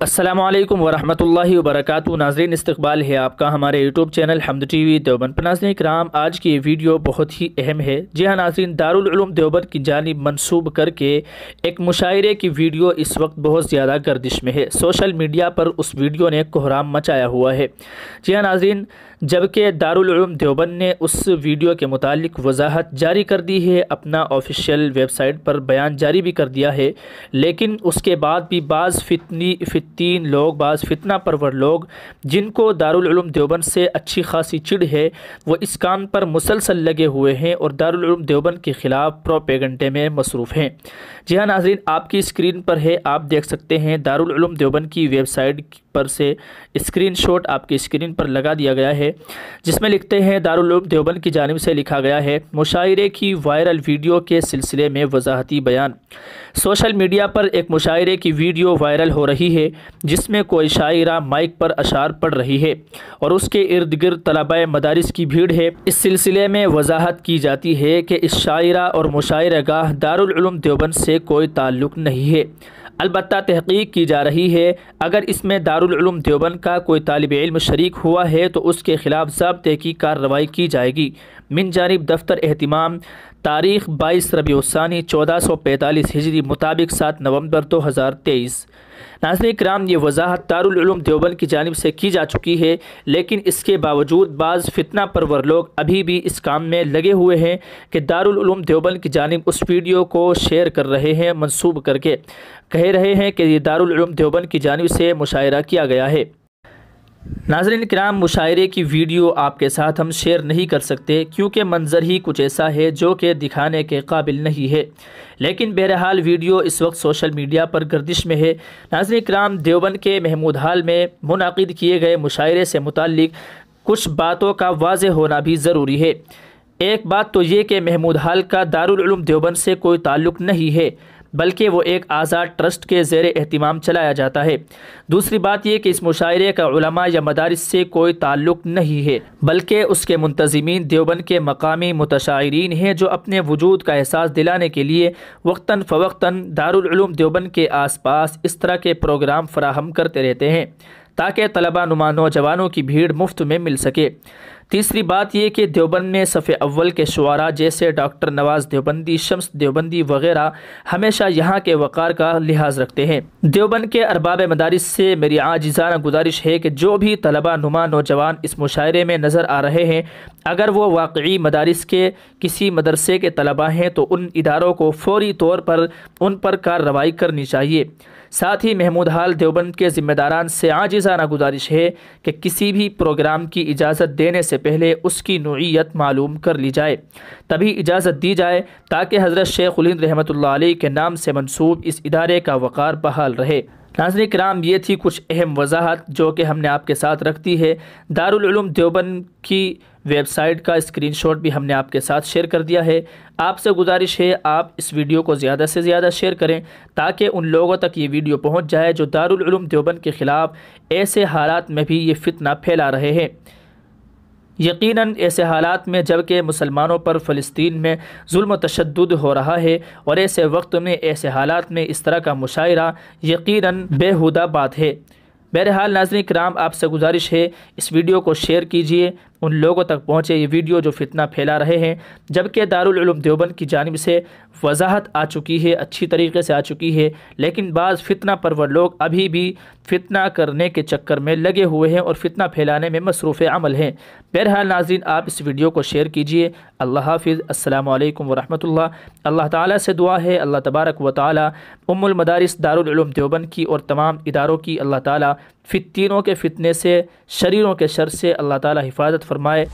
السلام علیکم ورحمۃ اللہ وبرکاتہ۔ ناظرین، استقبال ہے آپ کا ہمارے یوٹیوب چینل حمد ٹی وی دیوبند پر۔ ناظرین کرام، آج کی یہ ویڈیو بہت ہی اہم ہے۔ جی ہاں ناظرین، دارالعلوم دیوبند کی جانب منسوب کر کے ایک مشاعرے کی ویڈیو اس وقت بہت زیادہ گردش میں ہے۔ سوشل میڈیا پر اس ویڈیو نے کوہرام مچایا ہوا ہے۔ جی ہاں ناظرین، جبکہ دارالعلوم دیوبند نے اس ویڈیو کے متعلق وضاحت جاری کر دی ہے، اپنا آفیشیل ویب سائٹ پر بیان جاری بھی کر دیا ہے، لیکن اس کے بعد بھی بعض فتنہ پرور لوگ جن کو دارالعلوم دیوبند سے اچھی خاصی چڑ ہے، وہ اس کام پر مسلسل لگے ہوئے ہیں اور دارالعلوم دیوبند کے خلاف پروپیگنڈے میں مصروف ہیں۔ جی ہاں ناظرین، آپ کی اسکرین پر ہے، آپ دیکھ سکتے ہیں دارالعلوم دیوبند کی ویب سائٹ پر سے اسکرین شاٹ آپ کی اسکرین پر لگا دیا گیا ہے، جس میں لکھتے ہیں دارالعلوم دیوبند کی جانب سے لکھا گیا ہے: مشاعرے کی وائرل ویڈیو کے سلسلے میں وضاحتی بیان۔ سوشل میڈیا پر ایک مشاعرے کی ویڈیو وائرل ہو رہی ہے جس میں کوئی شاعرہ مائک پر اشعار پڑھ رہی ہے اور اس کے ارد گرد طلباء مدارس کی بھیڑ ہے۔ اس سلسلے میں وضاحت کی جاتی ہے کہ اس شاعرہ اور مشاعرہ گاہ دارالعلوم دیوبند سے کوئی تعلق نہیں ہے، البتہ تحقیق کی جا رہی ہے۔ اگر اس میں دارالعلوم دیوبند کا کوئی طالب علم شریک ہوا ہے تو اس کے خلاف ضابطے کی کارروائی کی جائے گی۔ من جانب دفتر اہتمام، تاریخ 22 ربیع الثانی 1445 ہجری مطابق 7 نومبر 2023۔ ناظرین کرام، یہ وضاحت دارالعلوم دیوبند کی جانب سے کی جا چکی ہے، لیکن اس کے باوجود بعض فتنہ پرور لوگ ابھی بھی اس کام میں لگے ہوئے ہیں کہ دارالعلوم دیوبند کی جانب اس ویڈیو کو شیئر کر رہے ہیں، منسوب کر کے کہہ رہے ہیں کہ یہ دارالعلوم دیوبند کی جانب سے مشاعرہ کیا گیا ہے۔ ناظرین کرام، مشاعرے کی ویڈیو آپ کے ساتھ ہم شیئر نہیں کر سکتے کیونکہ منظر ہی کچھ ایسا ہے جو کہ دکھانے کے قابل نہیں ہے، لیکن بہرحال ویڈیو اس وقت سوشل میڈیا پر گردش میں ہے۔ ناظرین کرام، دیوبند کے محمود ہال میں منعقد کیے گئے مشاعرے سے متعلق کچھ باتوں کا واضح ہونا بھی ضروری ہے۔ ایک بات تو یہ کہ محمود ہال کا دارالعلوم دیوبند سے کوئی تعلق نہیں ہے، بلکہ وہ ایک آزاد ٹرسٹ کے زیر اہتمام چلایا جاتا ہے۔ دوسری بات یہ کہ اس مشاعرے کا علماء یا مدارس سے کوئی تعلق نہیں ہے، بلکہ اس کے منتظمین دیوبند کے مقامی متشاعرین ہیں جو اپنے وجود کا احساس دلانے کے لیے وقتاً فوقتاً دارالعلوم دیوبند کے آس پاس اس طرح کے پروگرام فراہم کرتے رہتے ہیں تاکہ طلبہ نما نوجوانوں کی بھیڑ مفت میں مل سکے۔ تیسری بات یہ کہ دیوبند میں صف اول کے شعراء جیسے ڈاکٹر نواز دیوبندی، شمس دیوبندی وغیرہ ہمیشہ یہاں کے وقار کا لحاظ رکھتے ہیں۔ دیوبند کے ارباب مدارس سے میری عاجزانہ گزارش ہے کہ جو بھی طلبہ نما نوجوان اس مشاعرے میں نظر آ رہے ہیں، اگر وہ واقعی مدارس کے کسی مدرسے کے طلبہ ہیں تو ان اداروں کو فوری طور پر ان پر کارروائی کرنی چاہیے۔ ساتھ ہی محمود ہال دیوبند کے ذمہ داران سے عاجزانہ گزارش ہے کہ کسی بھی پروگرام کی اجازت دینے سے پہلے اس کی نوعیت معلوم کر لی جائے، تبھی اجازت دی جائے تاکہ حضرت شیخ الہند رحمۃ اللہ علیہ کے نام سے منسوب اس ادارے کا وقار بحال رہے۔ ناظرین کرام، یہ تھی کچھ اہم وضاحت جو کہ ہم نے آپ کے ساتھ رکھ دی ہے۔ دارالعلوم دیوبند کی ویب سائٹ کا اسکرین شاٹ بھی ہم نے آپ کے ساتھ شیئر کر دیا ہے۔ آپ سے گزارش ہے آپ اس ویڈیو کو زیادہ سے زیادہ شیئر کریں تاکہ ان لوگوں تک یہ ویڈیو پہنچ جائے جو دارالعلوم دیوبند کے خلاف ایسے حالات میں بھی یہ فتنہ پھیلا رہے ہیں۔ یقیناً ایسے حالات میں جب کہ مسلمانوں پر فلسطین میں ظلم و تشدد ہو رہا ہے اور ایسے وقت میں ایسے حالات میں اس طرح کا مشاعرہ یقیناً بیہودہ بات ہے۔ بہرحال ناظرین کرام، آپ سے گزارش ہے اس ویڈیو کو شیئر کیجئے، ان لوگوں تک پہنچے یہ ویڈیو جو فتنہ پھیلا رہے ہیں، جبکہ دارالعلوم دیوبند کی جانب سے وضاحت آ چکی ہے، اچھی طریقے سے آ چکی ہے، لیکن بعض فتنہ پرور لوگ ابھی بھی فتنہ کرنے کے چکر میں لگے ہوئے ہیں اور فتنہ پھیلانے میں مصروف عمل ہیں۔ بہرحال ناظرین، آپ اس ویڈیو کو شیئر کیجئے۔ اللہ حافظ، السلام علیکم ورحمۃ اللہ۔ اللہ تعالیٰ سے دعا ہے اللہ تبارک و تعالیٰ المدارس دارالعلوم دیوبند کی اور تمام اداروں کی اللہ تعالیٰ فتنوں کے فتنے سے، شریروں کے شر سے اللہ تعالیٰ حفاظت فرمائے۔